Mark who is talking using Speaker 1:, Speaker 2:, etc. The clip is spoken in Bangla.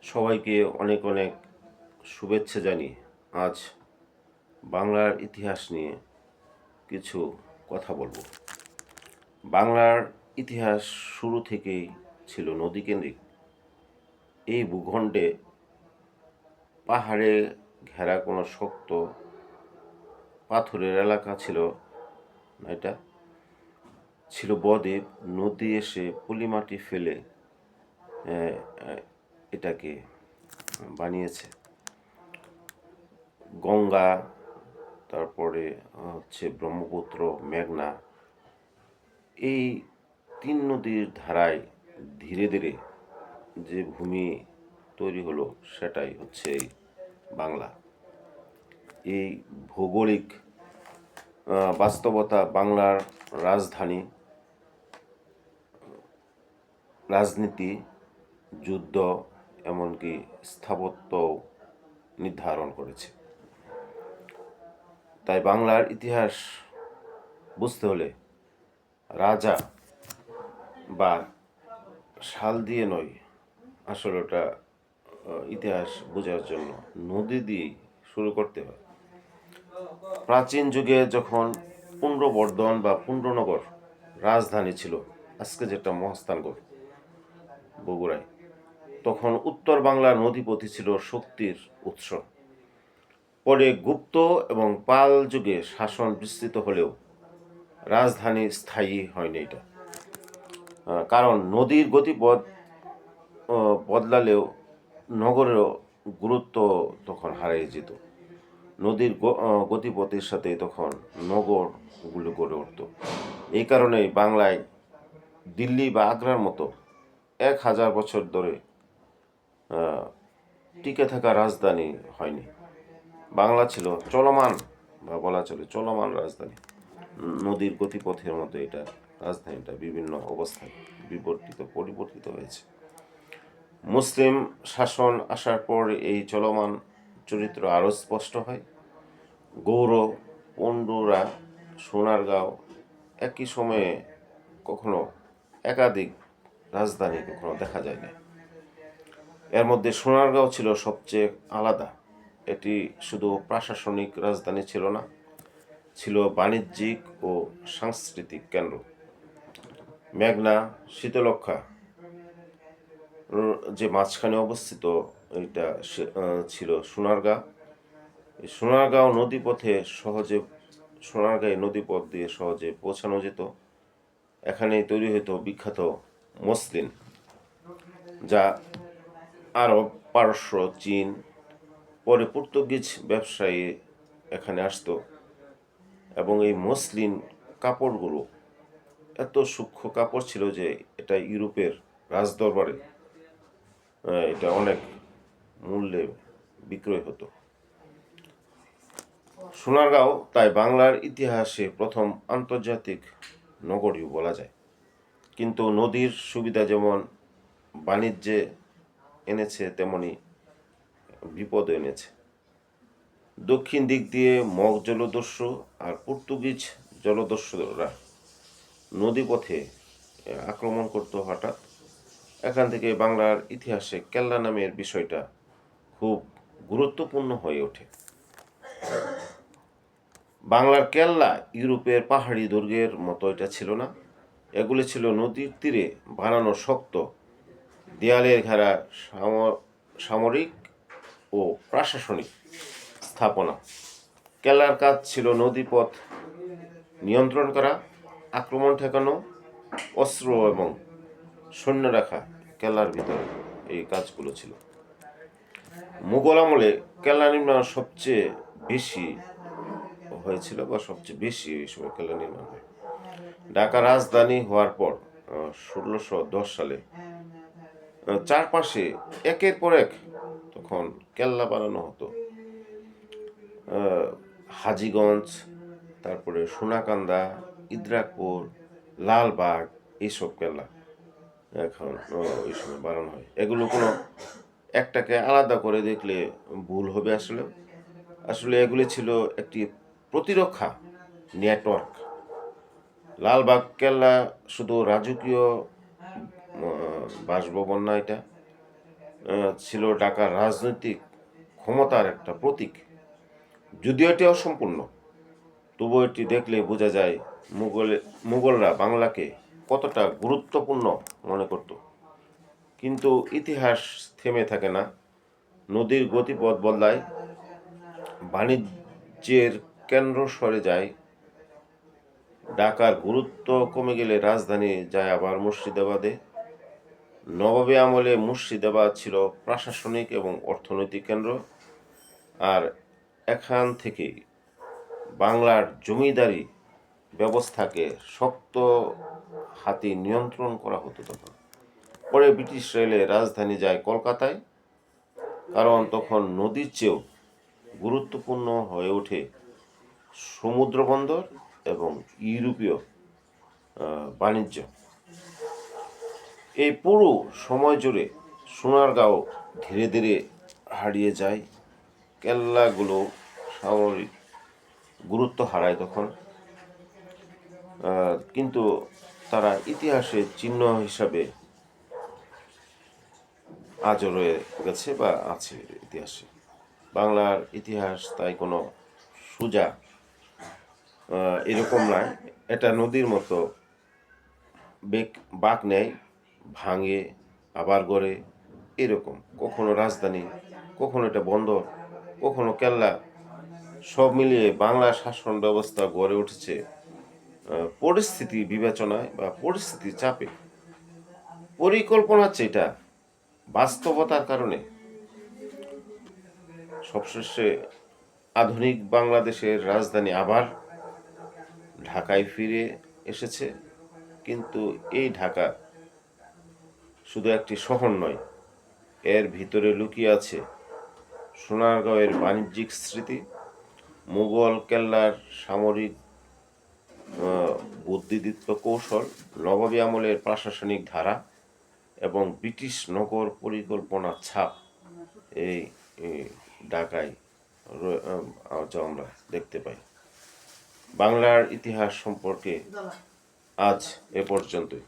Speaker 1: সবাইকে অনেক অনেক শুভেচ্ছা জানিয়ে আজ বাংলার ইতিহাস নিয়ে কিছু কথা বলবো। বাংলার ইতিহাস শুরু থেকেই ছিল নদীকেন্দ্রিক। এই ভূখণ্ডে পাহাড়ে ঘেরা কোনো শক্ত পাথরের এলাকা ছিল না, এটা ছিল বদ্বীপ। নদী এসে পলিমাটি ফেলে এটাকে বানিয়েছে। গঙ্গা, তারপরে হচ্ছে ব্রহ্মপুত্র, মেঘনা, এই তিন নদীর ধারায় ধীরে ধীরে যে ভূমি তৈরি হলো সেটাই হচ্ছে এই বাংলা। এই ভৌগোলিক বাস্তবতা বাংলার রাজধানী, রাজনীতি, যুদ্ধ, এমনকি স্থাপত্য নির্ধারণ করেছে। তাই বাংলার ইতিহাস বুঝতে হলে রাজা বা সাল দিয়ে নয়, আসলে ওটা ইতিহাস বোঝার জন্য নদী দিয়ে শুরু করতে হয়। প্রাচীন যুগে যখন পুণ্ড্রবর্ধন বা পুণ্ড্রনগর রাজধানী ছিল, আজকে যেটা মহাস্থানগড় বগুড়ায়, তখন উত্তর বাংলার নদীপথই ছিল শক্তির উৎস। পরে গুপ্ত এবং পাল যুগে শাসন বিস্তৃত হলেও রাজধানী স্থায়ী হয়নি এটা। কারণ নদীর গতিপথ বদলালেও নগরেরও গুরুত্ব তখন হারিয়ে যেত। নদীর গতিপথের সাথে তখন নগরগুলো গড়ে উঠত। এই কারণেই বাংলায় দিল্লি বা আগ্রার মতো 1000 বছর ধরে টিকে থাকা রাজধানী হয়নি। বাংলা ছিল চলমান, বা বলা চলে চলমান রাজধানী। নদীর গতিপথের মতো এটা রাজধানীটা বিভিন্ন অবস্থায় পরিবর্তিত হয়েছে। মুসলিম শাসন আসার পর এই চলমান চরিত্র আরও স্পষ্ট হয়। গৌড়, পণ্ডুরা, সোনারগাঁও একই সময়ে কখনো একাধিক রাজধানী কখনো দেখা যায় না। এর মধ্যে সোনারগাঁও ছিল সবচেয়ে আলাদা। এটি শুধু প্রশাসনিক রাজধানী ছিল না, ছিল বাণিজ্যিক ও সাংস্কৃতিক কেন্দ্র। মেঘনা, শীতলক্ষ্যা যে মাঝখানে অবস্থিত, এটা ছিল সোনারগাঁও। এই সোনারগাঁও নদীপথ দিয়ে সহজে পৌঁছানো যেত। এখানেই তৈরি হতো বিখ্যাত মসলিন, যা আরব, পারস্য, চীন, পরে পর্তুগিজ ব্যবসায়ী এখানে আসতো। এবং এই মসলিন কাপড়গুলো এত সূক্ষ্ম কাপড় ছিল যে এটা ইউরোপের রাজদরবারে এটা অনেক মূল্যে বিক্রয় হতো। সোনারগাঁও তাই বাংলার ইতিহাসে প্রথম আন্তর্জাতিক নগরীও বলা যায়। কিন্তু নদীর সুবিধা যেমন বাণিজ্যে এনেছে, তেমনি বিপদ এনেছে। দক্ষিণ দিক দিয়ে মগ জলদস্যু আর পর্তুগিজ জলদস্যুরা নদীপথে আক্রমণ করত হঠাৎ। এখান থেকে বাংলার ইতিহাসে কেল্লা নামের বিষয়টা খুব গুরুত্বপূর্ণ হয়ে ওঠে। বাংলার কেল্লা ইউরোপের পাহাড়ি দুর্গের মতো এটা ছিল না। এগুলি ছিল নদীর তীরে বানানো শক্ত দেয়ালের ঘেরা সামরিক ও প্রশাসনিক স্থাপনা। কেল্লার কাজ ছিল নদীপথ নিয়ন্ত্রণ করা, আক্রমণ ঠেকানো, অস্ত্র এবং সৈন্য রাখা কেল্লার ভিতরে এই কাজগুলো ছিল। মুঘল আমলে কেল্লা নির্মাণ সবচেয়ে বেশি হয়েছিল, বা সবচেয়ে বেশি এই সময় কেল্লা নির্মাণ হয়। ঢাকা রাজধানী হওয়ার পর 1610 সালে চারপাশে একের পর এক তখন কেল্লা বানানো হতো। হাজীগঞ্জ, তারপরে সোনাকান্দা, ইদ্রাকপুর, লালবাগ, এইসব কেল্লা এখন ওই সময় বানানো হয়। এগুলো কোনো একটাকে আলাদা করে দেখলে ভুল হবে। আসলে এগুলি ছিল একটি প্রতিরক্ষা নেটওয়ার্ক। লালবাগ কেল্লা শুধু রাজকীয় বাসভবন না, এটা ছিল ঢাকার রাজনৈতিক ক্ষমতার একটা প্রতীক। যদিও এটি অসম্পূর্ণ, তবুও এটি দেখলে বোঝা যায় মুঘলরা বাংলাকে কতটা গুরুত্বপূর্ণ মনে করত। কিন্তু ইতিহাস থেমে থাকে না, নদীর গতিপথ বদলায়, বাণিজ্যের কেন্দ্র সরে যায়, ঢাকার গুরুত্ব কমে গেলে রাজধানী যায় আবার মুর্শিদাবাদে। নবাবী আমলে মুর্শিদাবাদ ছিল প্রশাসনিক এবং অর্থনৈতিক কেন্দ্র, আর এখান থেকেই বাংলার জমিদারি ব্যবস্থাকে শক্ত হাতে নিয়ন্ত্রণ করা হতো তখন। পরে ব্রিটিশরা এলে রাজধানী যায় কলকাতায়, কারণ তখন নদীর চেয়েও গুরুত্বপূর্ণ হয়ে ওঠে সমুদ্র বন্দর এবং ইউরোপীয় বাণিজ্য। এই পুরো সময় জুড়ে সোনারগাঁও ধীরে ধীরে হারিয়ে যায়, কেল্লাগুলো সামরিক গুরুত্ব হারায় তখন, কিন্তু তারা ইতিহাসের চিহ্ন হিসাবে আজও রয়ে গেছে বা আছে ইতিহাসে। বাংলার ইতিহাস তাই কোনো সোজা এরকম নয়, এটা নদীর মতো বাঁক নেয়, ভাঙে আবার গড়ে, এরকম। কখনো রাজধানী, কখনো এটা বন্দর, কখনো কেল্লা, সব মিলিয়ে বাংলা শাসন ব্যবস্থা গড়ে উঠেছে পরিস্থিতি বিবেচনায় বা পরিস্থিতির চাপে, পরিকল্পনার চেয়ে এটা বাস্তবতার কারণে। সবশেষে আধুনিক বাংলাদেশের রাজধানী আবার ঢাকায় ফিরে এসেছে, কিন্তু এই ঢাকা শুধু একটি শহর নয়, এর ভিতরে লুকিয়ে আছে সোনারগাঁওয়ের বাণিজ্যিক স্মৃতি, মুঘল কেল্লার সামরিক বুদ্ধিদীপ্ত কৌশল, নবাবী আমলের প্রশাসনিক ধারা এবং ব্রিটিশ নগর পরিকল্পনার ছাপ এই ঢাকায় আমরা দেখতে পাই। বাংলার ইতিহাস সম্পর্কে আজ এ পর্যন্তই।